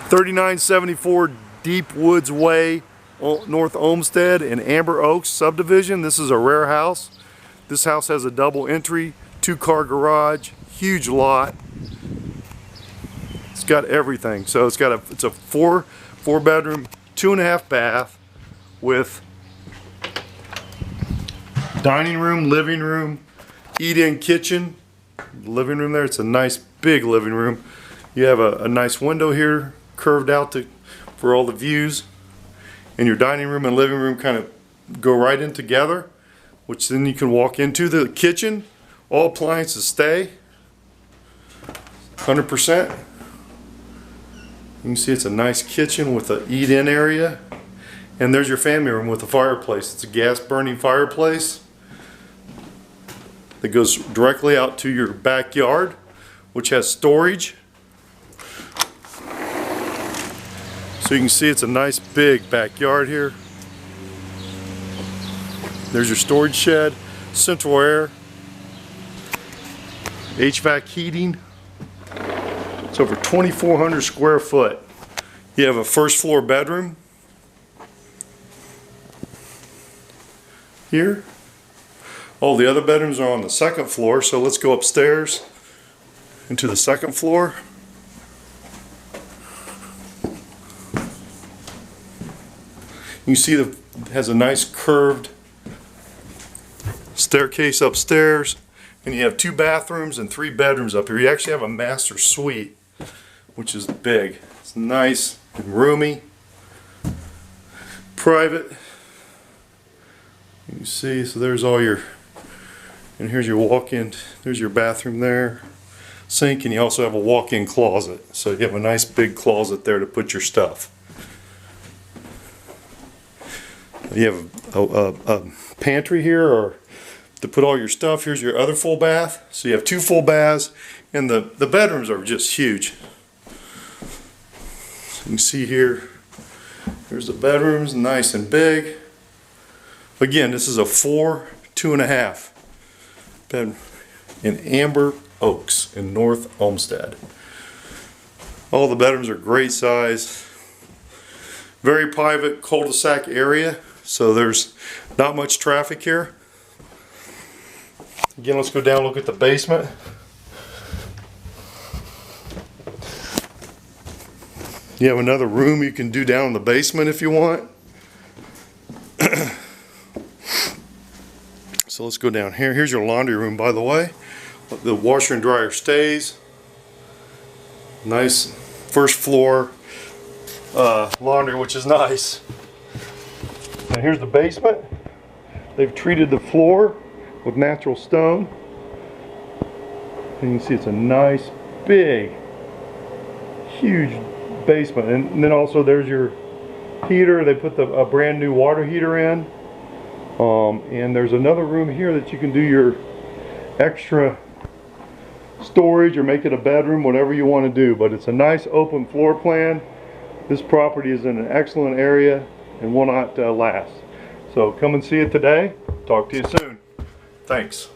3974 Deepwoods Way, North Olmsted in Amber Oaks subdivision. This is a rare house. This house has a double entry, 2-car garage, huge lot. It's got everything. So it's a four bedroom, 2.5 bath with dining room, living room, eat-in kitchen. Living room there. It's a nice big living room. You have a nice window here curved out for all the views, and your dining room and living room kind of go right in together, which then you can walk into the kitchen. All appliances stay 100%. You can see it's a nice kitchen with an eat-in area, and there's your family room with a fireplace. It's a gas burning fireplace that goes directly out to your backyard, which has storage. So you can see it's a nice big backyard here. There's your storage shed, central air, HVAC heating. It's over 2,400 square foot. You have a first floor bedroom here. All the other bedrooms are on the second floor, so let's go upstairs into the second floor. You see it has a nice curved staircase upstairs, and you have 2 bathrooms and 3 bedrooms up here. You actually have a master suite, which is big. It's nice and roomy, private. You can see, so there's all your, and here's your walk-in, there's your bathroom there, sink, and you also have a walk-in closet. So you have a nice big closet there to put your stuff. You have a pantry here, or to put all your stuff. Here's your other full bath. So you have 2 full baths, and the bedrooms are just huge. So you can see here, here's the bedrooms, nice and big. Again, this is a 2.5 bed in Amber Oaks in North Olmsted. All the bedrooms are great size. Very private cul-de-sac area, so there's not much traffic here. Again, let's go down and look at the basement. You have another room you can do down in the basement if you want. So let's go down here. Here's your laundry room, by the way. The washer and dryer stays. Nice first floor laundry, which is nice. And here's the basement. They've treated the floor with natural stone. And you can see it's a nice, big, huge basement. And then also there's your heater. They put a brand new water heater in. And there's another room here that you can do your extra storage or make it a bedroom, whatever you want to do. But it's a nice open floor plan. This property is in an excellent area and will not last. So come and see it today. Talk to you soon. Thanks.